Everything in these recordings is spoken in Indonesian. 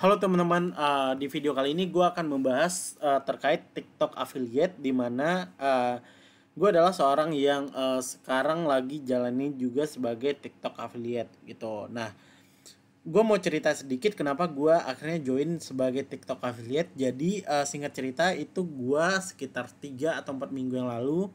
Halo teman-teman, di video kali ini gue akan membahas terkait TikTok affiliate, di mana gue adalah seorang yang sekarang lagi jalani juga sebagai TikTok affiliate gitu. Nah, gue mau cerita sedikit kenapa gue akhirnya join sebagai TikTok affiliate. Jadi singkat cerita itu gue sekitar 3 atau 4 minggu yang lalu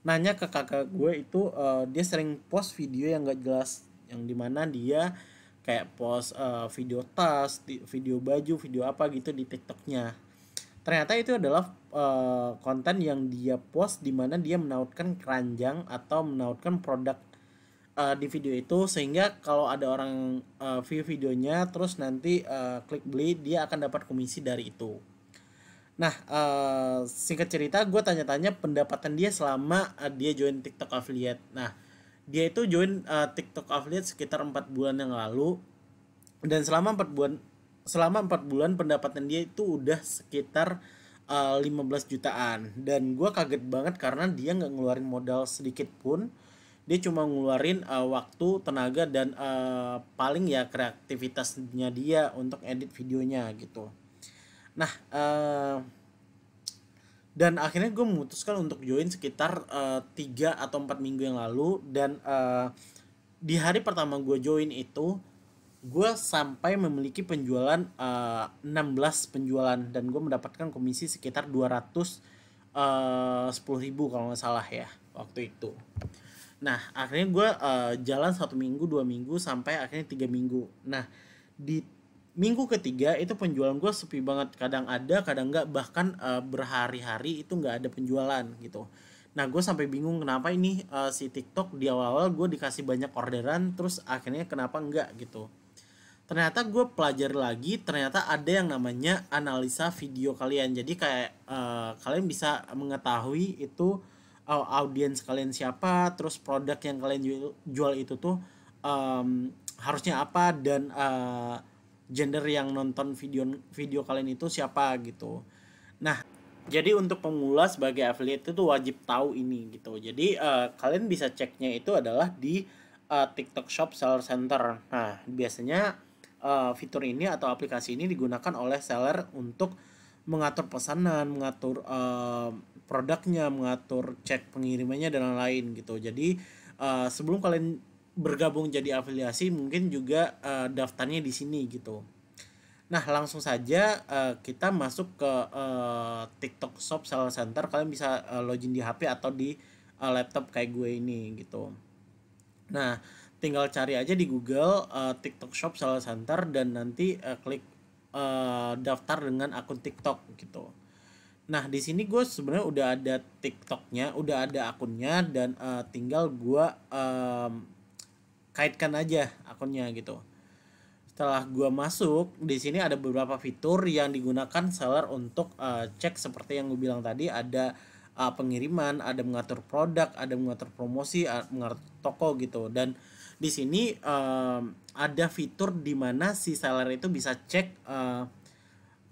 nanya ke kakak gue itu, dia sering post video yang gak jelas, yang dimana dia kayak post video tas, video baju, video apa gitu di TikToknya. Ternyata itu adalah konten yang dia post di mana dia menautkan keranjang atau menautkan produk di video itu, sehingga kalau ada orang view videonya terus nanti klik beli, dia akan dapat komisi dari itu. Nah, singkat cerita gue tanya-tanya pendapatan dia selama dia join TikTok affiliate. Nah, dia itu join TikTok affiliate sekitar 4 bulan yang lalu, dan selama 4 bulan pendapatan dia itu udah sekitar 15 jutaan. Dan gue kaget banget karena dia nggak ngeluarin modal sedikit pun. Dia cuma ngeluarin waktu, tenaga, dan paling ya kreativitasnya dia untuk edit videonya gitu. Nah, dan akhirnya gue memutuskan untuk join sekitar 3 atau 4 minggu yang lalu. Dan di hari pertama gue join itu, gue sampai memiliki penjualan 16 penjualan, dan gue mendapatkan komisi sekitar 210.000 kalau nggak salah ya waktu itu. Nah, akhirnya gue jalan 1 minggu, 2 minggu, sampai akhirnya 3 minggu. Nah, di minggu ketiga itu penjualan gue sepi banget, kadang ada kadang enggak, bahkan berhari-hari itu nggak ada penjualan gitu. Nah, gue sampai bingung kenapa ini si TikTok di awal-awal gue dikasih banyak orderan, terus akhirnya kenapa enggak gitu. Ternyata gue pelajari lagi, ternyata ada yang namanya analisa video kalian. Jadi kayak kalian bisa mengetahui itu audiens kalian siapa, terus produk yang kalian jual itu tuh harusnya apa, dan gender yang nonton video video kalian itu siapa gitu. Nah, jadi untuk pemula sebagai affiliate itu wajib tahu ini gitu. Jadi kalian bisa ceknya itu adalah di TikTok Shop Seller Center. Nah, biasanya fitur ini atau aplikasi ini digunakan oleh seller untuk mengatur pesanan, mengatur produknya, mengatur cek pengirimannya, dan lain-lain gitu. Jadi sebelum kalian bergabung jadi afiliasi, mungkin juga daftarnya di sini gitu. Nah, langsung saja kita masuk ke TikTok Shop Seller Center. Kalian bisa login di HP atau di laptop kayak gue ini gitu. Nah, tinggal cari aja di Google TikTok Shop Seller Center, dan nanti klik daftar dengan akun TikTok gitu. Nah, di sini gue sebenarnya udah ada TikToknya, udah ada akunnya, dan tinggal gue kaitkan aja akunnya gitu. Setelah gua masuk, di sini ada beberapa fitur yang digunakan seller untuk cek seperti yang gue bilang tadi. Ada pengiriman, ada mengatur produk, ada mengatur promosi, mengatur toko gitu. Dan di sini ada fitur di mana si seller itu bisa cek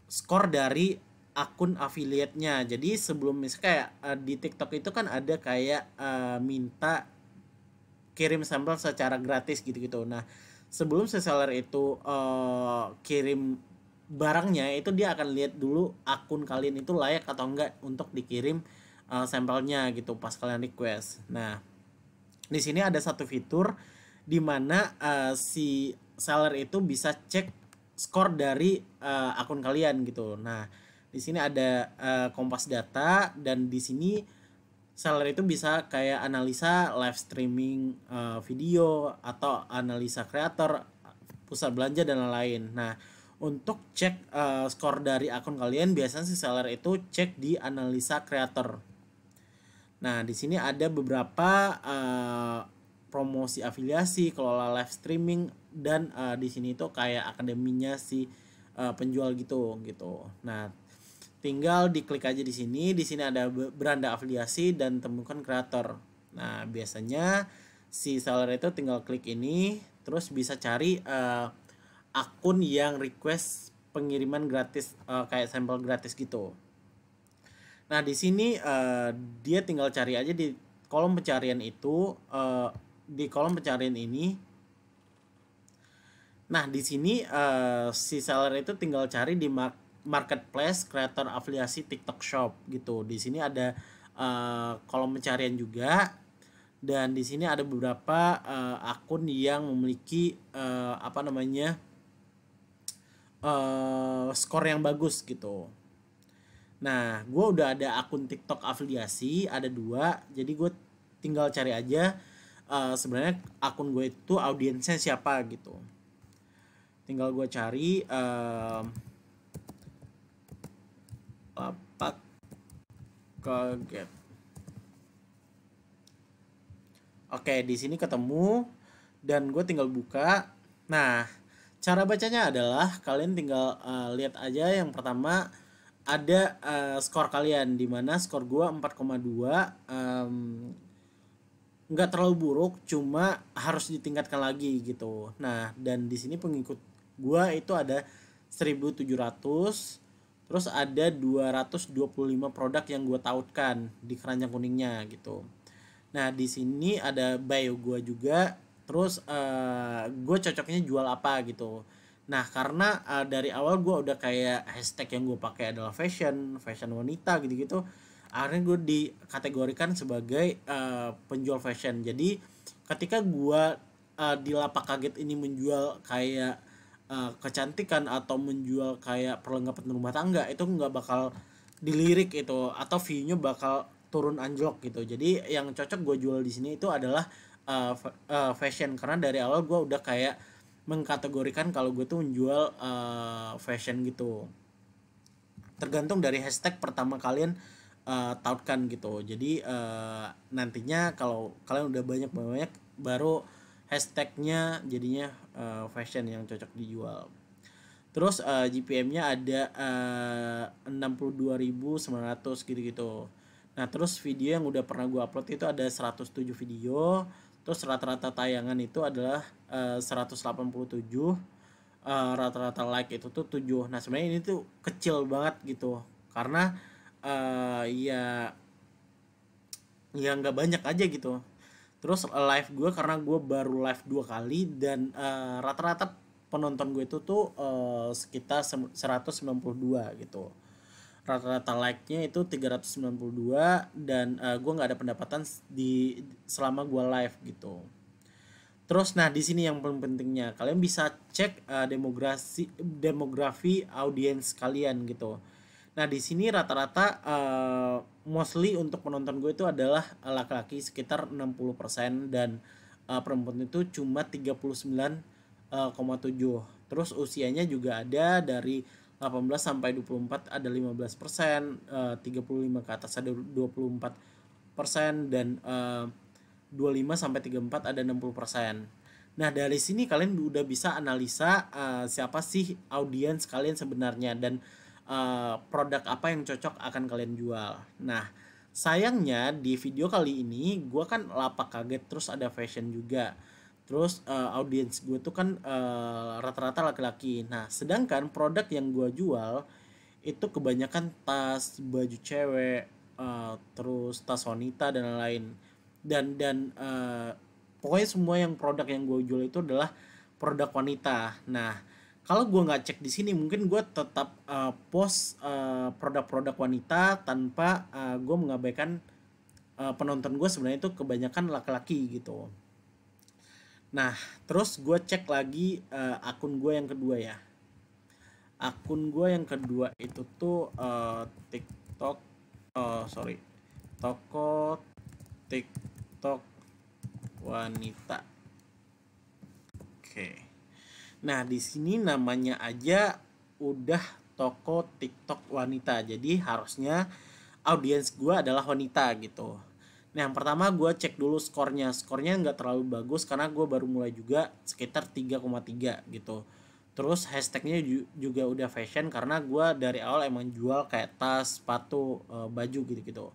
skor dari akun affiliate-nya. Jadi sebelum misalnya kayak di TikTok itu kan ada kayak minta kirim sampel secara gratis gitu-gitu. Nah, sebelum si seller itu kirim barangnya, itu dia akan lihat dulu akun kalian itu layak atau enggak untuk dikirim sampelnya gitu pas kalian request. Nah, di sini ada satu fitur di mana si seller itu bisa cek skor dari akun kalian gitu. Nah, di sini ada Kompas Data, dan di sini seller itu bisa kayak analisa live streaming video, atau analisa kreator, pusat belanja, dan lain-lain. Nah, untuk cek skor dari akun kalian, biasanya si seller itu cek di analisa kreator. Nah, di sini ada beberapa promosi afiliasi, kelola live streaming, dan di sini itu kayak akademinya si penjual gitu. Nah, tinggal diklik aja di sini. Di sini ada beranda afiliasi dan temukan kreator. Nah, biasanya si seller itu tinggal klik ini, terus bisa cari akun yang request pengiriman gratis, kayak sampel gratis gitu. Nah, di sini dia tinggal cari aja di kolom pencarian itu. Di kolom pencarian ini Nah, di sini si seller itu tinggal cari di marketplace kreator afiliasi TikTok Shop gitu. Di sini ada kolom pencarian juga, dan di sini ada beberapa akun yang memiliki apa namanya skor yang bagus gitu. Nah, gue udah ada akun TikTok afiliasi, ada dua, jadi gue tinggal cari aja sebenarnya akun gue itu audiensnya siapa gitu. Tinggal gue cari lapak kaget. Oke, di sini ketemu dan gue tinggal buka. Nah, cara bacanya adalah kalian tinggal lihat aja yang pertama ada skor kalian, di mana skor gue 4,2, nggak terlalu buruk, cuma harus ditingkatkan lagi gitu. Nah, dan di sini pengikut gue itu ada 1.700, terus ada 225 produk yang gue tautkan di keranjang kuningnya gitu. Nah, di sini ada bio gue juga, terus gue cocoknya jual apa gitu. Nah, karena dari awal gue udah kayak hashtag yang gue pakai adalah fashion wanita gitu-gitu, akhirnya gue dikategorikan sebagai penjual fashion. Jadi ketika gue di lapak kaget ini menjual kayak kecantikan atau menjual kayak perlengkapan rumah tangga, itu nggak bakal dilirik itu, atau view-nya bakal turun anjlok gitu. Jadi yang cocok gue jual di sini itu adalah fashion, karena dari awal gue udah kayak mengkategorikan kalau gue tuh menjual fashion gitu. Tergantung dari hashtag pertama kalian tautkan gitu. Jadi nantinya kalau kalian udah banyak baru hashtagnya jadinya fashion yang cocok dijual. Terus GPM-nya ada 62.900 gitu-gitu. Nah, terus video yang udah pernah gue upload itu ada 107 video. Terus rata-rata tayangan itu adalah 187. Rata-rata like itu tuh 7. Nah, sebenarnya ini tuh kecil banget gitu. Karena ya nggak banyak aja gitu. Terus live gue, karena gue baru live 2 kali, dan rata-rata penonton gue itu tuh sekitar 192 gitu. Rata-rata like-nya itu 392, dan gue nggak ada pendapatan di selama gue live gitu. Terus nah, di sini yang paling pentingnya kalian bisa cek demografi audiens kalian gitu. Nah, di sini rata-rata mostly untuk penonton gue itu adalah laki-laki sekitar 60%, dan perempuan itu cuma 39,7. Terus usianya juga ada dari 18 sampai 24 ada 15%, 35 ke atas ada 24%, dan 25 sampai 34 ada 60%. Nah, dari sini kalian udah bisa analisa siapa sih audiens kalian sebenarnya, dan produk apa yang cocok akan kalian jual. Nah, sayangnya di video kali ini gue kan lapak kaget, terus ada fashion juga. Terus audiens gue tuh kan rata-rata laki-laki. Nah, sedangkan produk yang gue jual itu kebanyakan tas, baju cewek, terus tas wanita dan lain-lain. Dan pokoknya semua yang produk yang gue jual itu adalah produk wanita. Nah, kalau gue nggak cek di sini, mungkin gue tetap post produk-produk wanita tanpa gue mengabaikan penonton gue sebenarnya itu kebanyakan laki-laki gitu. Nah, terus gue cek lagi akun gue yang kedua ya. Akun gue yang kedua itu tuh TikTok, toko TikTok wanita. Oke. Nah, di sini namanya aja udah toko TikTok wanita. Jadi harusnya audiens gue adalah wanita gitu. Nah, yang pertama gue cek dulu skornya. Skornya nggak terlalu bagus karena gue baru mulai juga, sekitar 3,3 gitu. Terus hashtagnya juga udah fashion, karena gue dari awal emang jual kayak tas, sepatu, baju gitu-gitu.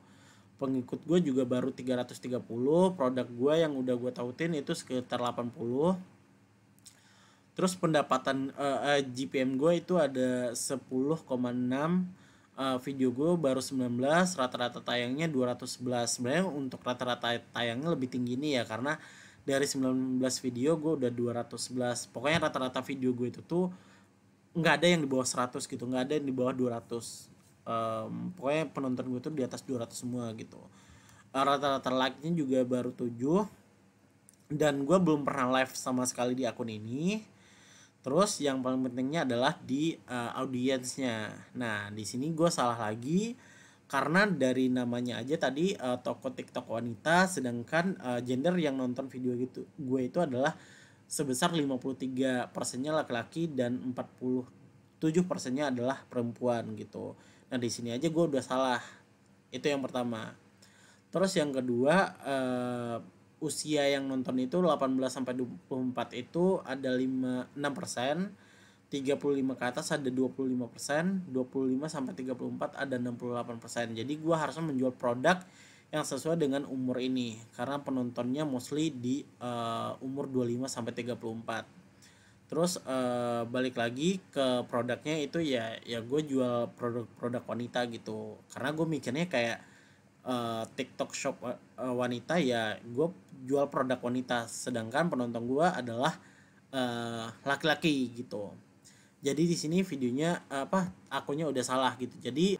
Pengikut gue juga baru 330. Produk gue yang udah gue tautin itu sekitar 80. Terus pendapatan GPM gue itu ada 10,6. Video gue baru 19, rata-rata tayangnya 211. Sebenarnya untuk rata-rata tayangnya lebih tinggi nih ya, karena dari 19 video gue udah 211. Pokoknya rata-rata video gue itu tuh nggak ada yang di bawah 100 gitu, nggak ada yang di bawah 200. Pokoknya penonton gue tuh di atas 200 semua gitu. Rata-rata like-nya juga baru 7. Dan gue belum pernah live sama sekali di akun ini. Terus yang paling pentingnya adalah di audiensnya. Nah, di sini gue salah lagi karena dari namanya aja tadi toko TikTok wanita, sedangkan gender yang nonton video gitu gue itu adalah sebesar 53%-nya laki-laki dan 47%-nya adalah perempuan gitu. Nah, di sini aja gue udah salah. Itu yang pertama. Terus yang kedua, usia yang nonton itu 18 sampai 24 itu ada 6%, 35 ke atas ada 25%, 25 sampai 34 ada 68%. Jadi gua harusnya menjual produk yang sesuai dengan umur ini karena penontonnya mostly di umur 25 sampai 34. Terus balik lagi ke produknya itu ya gue jual produk-produk wanita gitu. Karena gue mikirnya kayak TikTok shop wanita, ya gue jual produk wanita, sedangkan penonton gue adalah laki-laki gitu. Jadi di sini videonya akunnya udah salah gitu. Jadi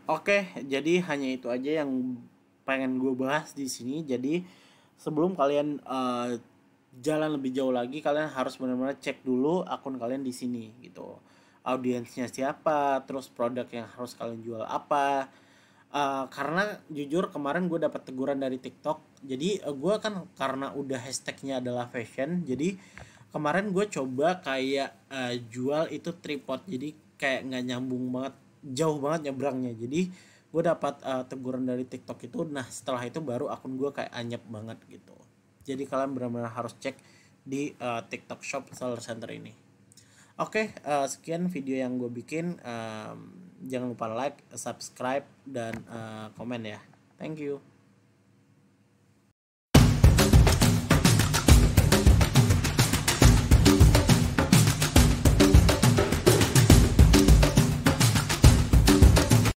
oke, jadi hanya itu aja yang pengen gue bahas di sini. Jadi sebelum kalian jalan lebih jauh lagi, kalian harus benar-benar cek dulu akun kalian di sini gitu. Audiensnya siapa, terus produk yang harus kalian jual apa. Karena jujur kemarin gue dapat teguran dari TikTok. Jadi gue kan karena udah hashtagnya adalah fashion, jadi kemarin gue coba kayak jual itu tripod, jadi kayak nggak nyambung banget, jauh banget nyebrangnya. Jadi gue dapat teguran dari TikTok itu. Nah, setelah itu baru akun gue kayak anyep banget gitu. Jadi kalian benar-benar harus cek di TikTok Shop Seller Center ini. Oke, sekian video yang gue bikin. Jangan lupa like, subscribe, dan komen ya. Thank you.